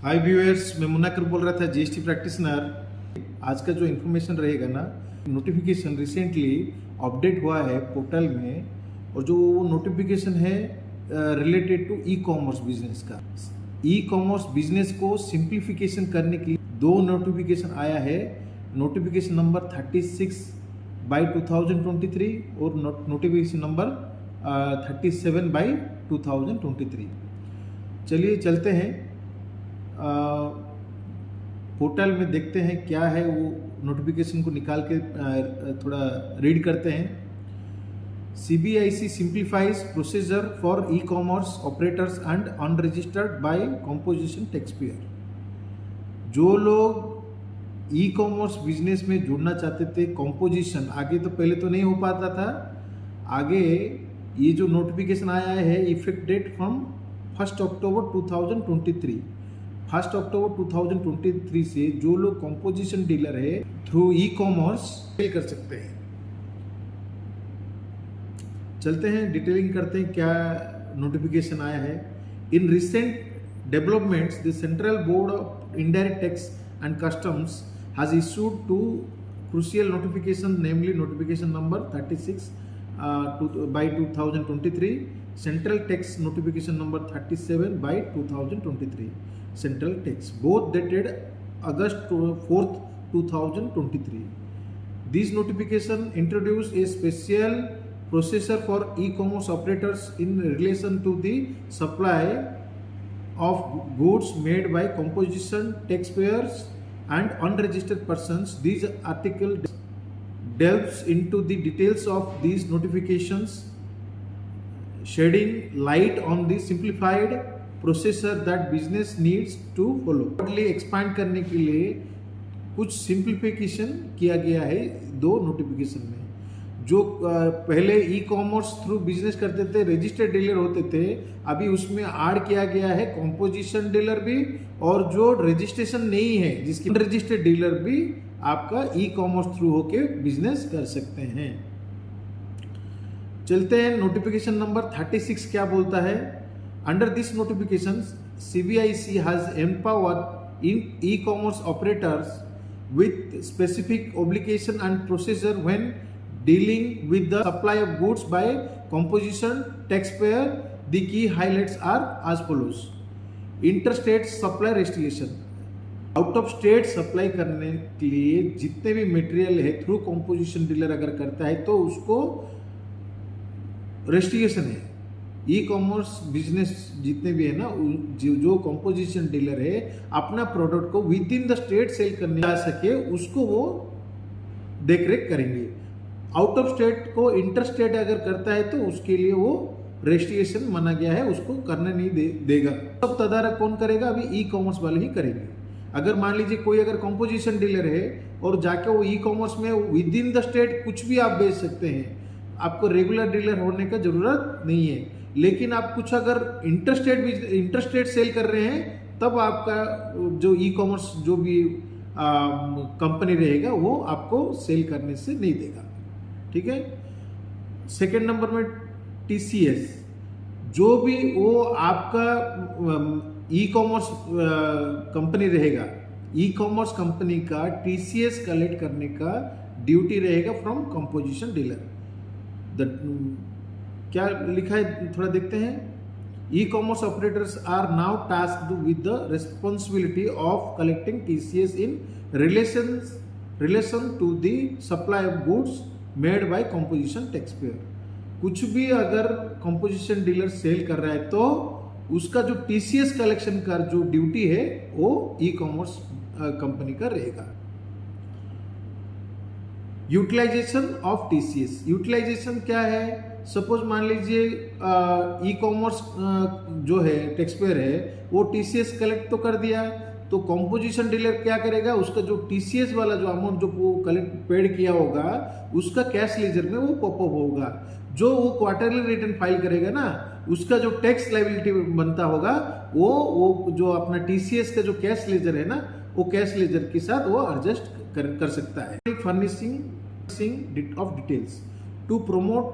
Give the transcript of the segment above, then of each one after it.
हाय viewers, मैं मुन्नाकर बोल रहा था जीएसटी प्रैक्टिशनर। आज का जो इन्फॉर्मेशन रहेगा ना, नोटिफिकेशन रिसेंटली अपडेट हुआ है पोर्टल में। और जो नोटिफिकेशन है related to e commerce business का, ई कॉमर्स बिजनेस को सिंप्लीफिकेशन करने के लिए दो नोटिफिकेशन आया है। नोटिफिकेशन नंबर 36/2023 और नोटिफिकेशन नंबर 37/2023। चलिए चलते हैं पोर्टल में, देखते हैं क्या है वो नोटिफिकेशन को निकाल के थोड़ा रीड करते हैं। CBIC simplifies procedure for e-commerce operators and unregistered by composition taxpayer। जो लोग ई कॉमर्स बिजनेस में जुड़ना चाहते थे, कंपोजिशन आगे तो पहले तो नहीं हो पाता था, आगे ये जो नोटिफिकेशन आया है इफेक्ट डेट फ्रॉम 1 अक्टूबर 2023। 1 अक्टूबर 2023 से जो लोग कंपोजिशन डीलर है थ्रू ई कॉमर्स सेल कर सकते हैं। चलते हैं डिटेलिंग करते हैं क्या नोटिफिकेशन आया है। In recent developments the central board of indirect tax and customs has issued two crucial notification, namely notification number 36/2023, central tax notification number 37/2023, central tax, both dated August 4th 2023. These notification introduce a special procedure for e-commerce operators in relation to the supply of goods made by composition taxpayers and unregistered persons. These article delves into the details of these notifications, shedding light on the simplified procedure that business needs to follow. Broadly expand करने के लिए कुछ simplification किया गया है दो notification में। जो पहले ई कॉमर्स थ्रू बिजनेस करते थे, रजिस्टर्ड डीलर होते थे, अभी उसमें ऐड किया गया है कंपोजिशन डीलर भी, और जो रजिस्ट्रेशन नहीं है जिसकी रजिस्टर्ड डीलर भी आपका ई कॉमर्स थ्रू होके बिजनेस कर सकते हैं। चलते हैं नोटिफिकेशन नंबर 36 क्या बोलता है। Under this notification CBIC has empowered in E commerce operators with specific obligation and procedure when dealing with the supply of goods by composition taxpayer. The key highlights are as follows: interstate supply restriction, out of state supply करने के लिए जितने भी material है through composition dealer अगर करता है तो उसको रेस्ट्रिक्शन है। ई कॉमर्स बिजनेस जितने भी है ना, जो कंपोजिशन डीलर है अपना प्रोडक्ट को within the state sell करने जा सके उसको वो देखरेख करेंगे। आउट ऑफ स्टेट को इंटर स्टेट अगर करता है तो उसके लिए वो रेस्ट्रिक्शन माना गया है, उसको करने नहीं देगा। सब तदारक कौन करेगा? अभी ई कॉमर्स वाले ही करेंगे। अगर मान लीजिए कोई अगर कंपोजिशन डीलर है और जाके वो ई कॉमर्स में विद इन द स्टेट कुछ भी आप बेच सकते हैं, आपको रेगुलर डीलर होने का जरूरत नहीं है। लेकिन आप कुछ अगर इंटरस्टेट सेल कर रहे हैं तब आपका जो ई कॉमर्स जो भी कंपनी रहेगा वो आपको सेल करने से नहीं देगा। ठीक है। सेकंड नंबर में TCS, जो भी वो आपका ई कॉमर्स कंपनी रहेगा, ई कॉमर्स कंपनी का TCS कलेक्ट करने का ड्यूटी रहेगा फ्रॉम कंपोजिशन डीलर। क्या लिखा है थोड़ा देखते हैं। E commerce operators are now tasked with the responsibility of collecting TCS in relation to the supply of goods made by composition taxpayer. कुछ भी अगर कंपोजिशन डीलर सेल कर रहा है तो उसका जो TCS कलेक्शन का जो ड्यूटी है वो ई कॉमर्स कंपनी का रहेगा। यूटिलाइजेशन ऑफ TCS, यूटिलाइजेशन क्या है? सपोज मान लीजिए ई कॉमर्स जो है टैक्सपेयर है वो TCS कलेक्ट तो कर दिया, तो कंपोजिशन डीलर क्या करेगा? उसका जो TCS वाला जो अमाउंट जो वो कलेक्ट पेड किया होगा उसका कैश लेजर में वो पॉपअप होगा। जो वो क्वार्टरली रिटर्न फाइल करेगा ना, उसका जो टैक्स लायबिलिटी बनता होगा वो जो अपना TCS का जो कैश लेजर है ना, वो कैश लेजर के साथ वो एडजस्ट कर सकता है। Furnishing of details to promote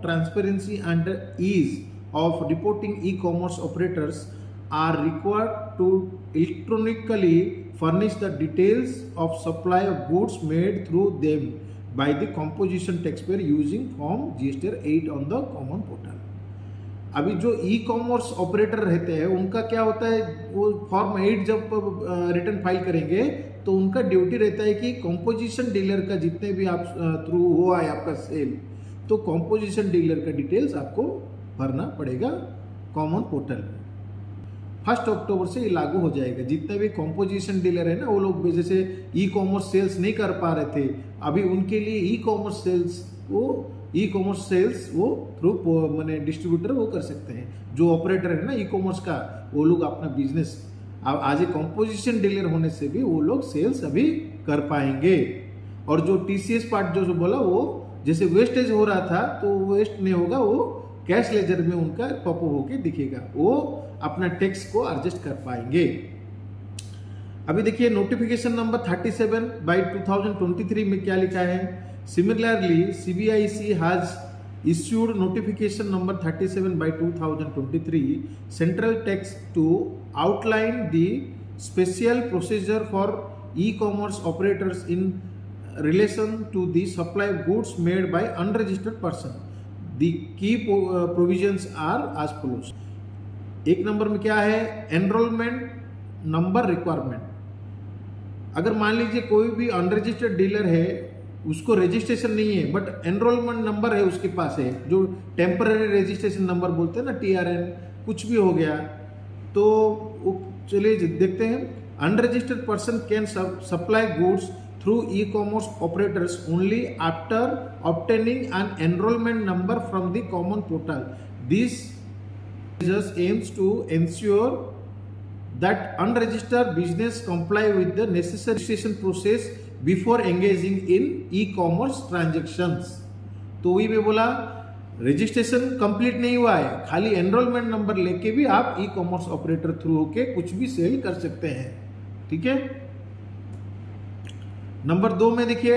transparency and ease of reporting, e-commerce operators are required to electronically furnish the details of supply of goods made through them by the composition taxpayer using form GSTR 8 on the common portal. अभी जो e commerce operator रहते हैं उनका क्या होता है, वो form 8 जब रिटर्न फाइल करेंगे तो उनका ड्यूटी रहता है कि कॉम्पोजिशन डीलर का जितने भी आप थ्रू हुआ है आपका सेल, तो कॉम्पोजिशन डीलर का डिटेल्स आपको भरना पड़ेगा कॉमन पोर्टल में। 1 अक्टूबर से ये लागू हो जाएगा। जितने भी कॉम्पोजिशन डीलर है ना, वो लोग जैसे ई कॉमर्स सेल्स नहीं कर पा रहे थे, अभी उनके लिए ई कॉमर्स सेल्स वो थ्रू मैंने डिस्ट्रीब्यूटर वो कर सकते हैं। जो ऑपरेटर है ना ई कॉमर्स का, वो लोग अपना बिजनेस आज एक कॉम्पोजिशन डीलर होने से भी वो लोग सेल्स अभी कर पाएंगे। और जो TCS पार्ट जो बोला, वो जैसे वेस्टेज हो रहा था तो वेस्ट नहीं होगा, वो कैश लेजर में उनका पॉपअप होके दिखेगा, वो अपना टैक्स को एडजस्ट कर पाएंगे। अभी देखिए नोटिफिकेशन नंबर 37/2023 में क्या लिखा है। Similarly CBIC has issued notification number 37/2023 central tax to outline the special procedure for e-commerce operators in relation to the supply of goods made by unregistered person. The key provisions are as follows. एक number में क्या है, enrolment number requirement. अगर मान लीजिए कोई भी unregistered dealer है, उसको रजिस्ट्रेशन नहीं है बट एनरोलमेंट नंबर है उसके पास है, जो टेम्पररी रजिस्ट्रेशन नंबर बोलते हैं ना, TRN कुछ भी हो गया, तो चलिए देखते हैं। Unregistered person can supply goods through e commerce operators only after obtaining an enrolment number from the common portal. This just aims to ensure that unregistered business comply with the necessary registration process before engaging in e-commerce transactions। तो वही मैं बोला, registration complete नहीं हुआ है, खाली enrolment number लेके भी आप ई कॉमर्स ऑपरेटर थ्रू होके कुछ भी सेल कर सकते हैं। ठीक है। नंबर 2 में देखिए,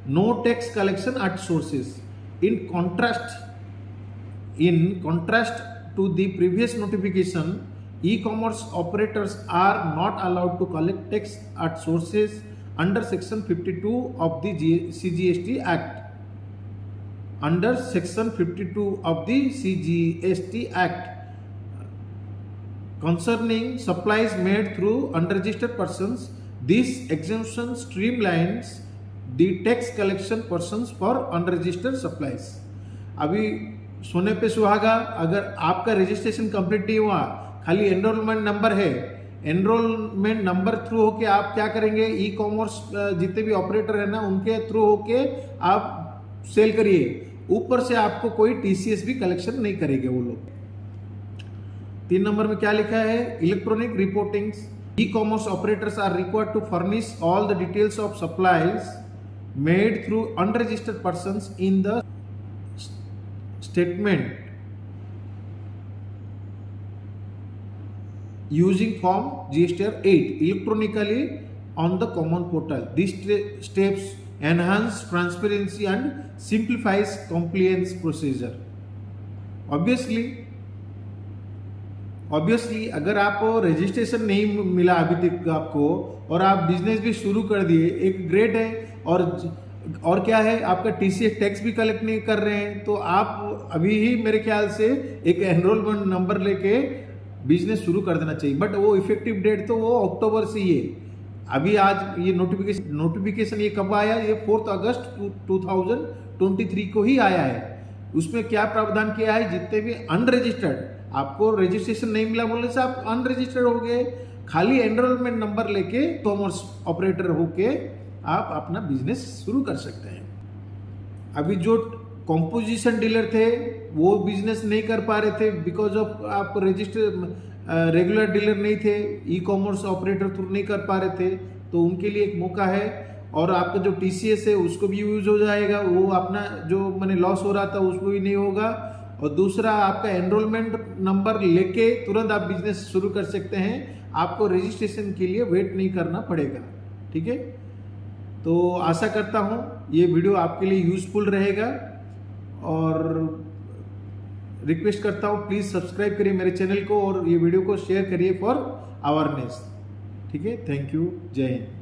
no tax collection at sources. In contrast to the previous notification, e-commerce operators are not allowed to collect tax at sources under section 52 of the CGST Act. Under section 52 of the CGST Act concerning supplies made through unregistered persons, this exemption streamlines the tax collection persons for unregistered supplies। अभी सोने पे सुहागा, अगर आपका registration complete नहीं हुआ, खाली enrolment number है, एनरोलमेंट नंबर थ्रू होके आप क्या करेंगे, ई कॉमर्स जितने भी ऑपरेटर है ना, उनके थ्रू होके आप सेल करिए। ऊपर से आपको कोई TCS भी कलेक्शन नहीं करेंगे वो लोग। 3 नंबर में क्या लिखा है, electronic reporting. E commerce operators are required to furnish all the details of supplies made through unregistered persons in the statement using form GSTR 8 electronically on the common portal. These steps enhance transparency and simplifies compliance procedure. Obviously अगर आप registration नहीं मिला अभी तक आपको और आप business भी शुरू कर दिए, एक ग्रेट है। और क्या है, आपका TCS टैक्स भी कलेक्ट नहीं कर रहे हैं, तो आप अभी ही मेरे ख्याल से एक एनरोलमेंट नंबर लेके बिजनेस शुरू कर देना चाहिए। बट वो इफेक्टिव डेट तो वो अक्टूबर से ही है। अभी आज ये नोटिफिकेशन ये कब आया, ये 4 अगस्त 2023 को ही आया है। उसमें क्या प्रावधान किया है, जितने भी अनरजिस्टर्ड, आपको रजिस्ट्रेशन नहीं मिला बोलने से आप अनरजिस्टर्ड हो गए, खाली एनरोलमेंट नंबर लेके कॉमर्स ऑपरेटर होके आप अपना बिजनेस शुरू कर सकते हैं। अभी जो कॉम्पोजिशन डीलर थे वो बिजनेस नहीं कर पा रहे थे बिकॉज ऑफ आप रेगुलर डीलर नहीं थे, ई कॉमर्स ऑपरेटर थ्रू नहीं कर पा रहे थे, तो उनके लिए एक मौका है। और आपका जो TCS है उसको भी यूज हो जाएगा, वो अपना जो मैंने लॉस हो रहा था उसको भी नहीं होगा। और दूसरा, आपका एनरोलमेंट नंबर लेके तुरंत आप बिजनेस शुरू कर सकते हैं, आपको रजिस्ट्रेशन के लिए वेट नहीं करना पड़ेगा। ठीक है। तो आशा करता हूँ ये वीडियो आपके लिए यूजफुल रहेगा और रिक्वेस्ट करता हूँ प्लीज़ सब्सक्राइब करिए मेरे चैनल को और ये वीडियो को शेयर करिए फॉर अवेयरनेस। ठीक है, थैंक यू, जय हिंद।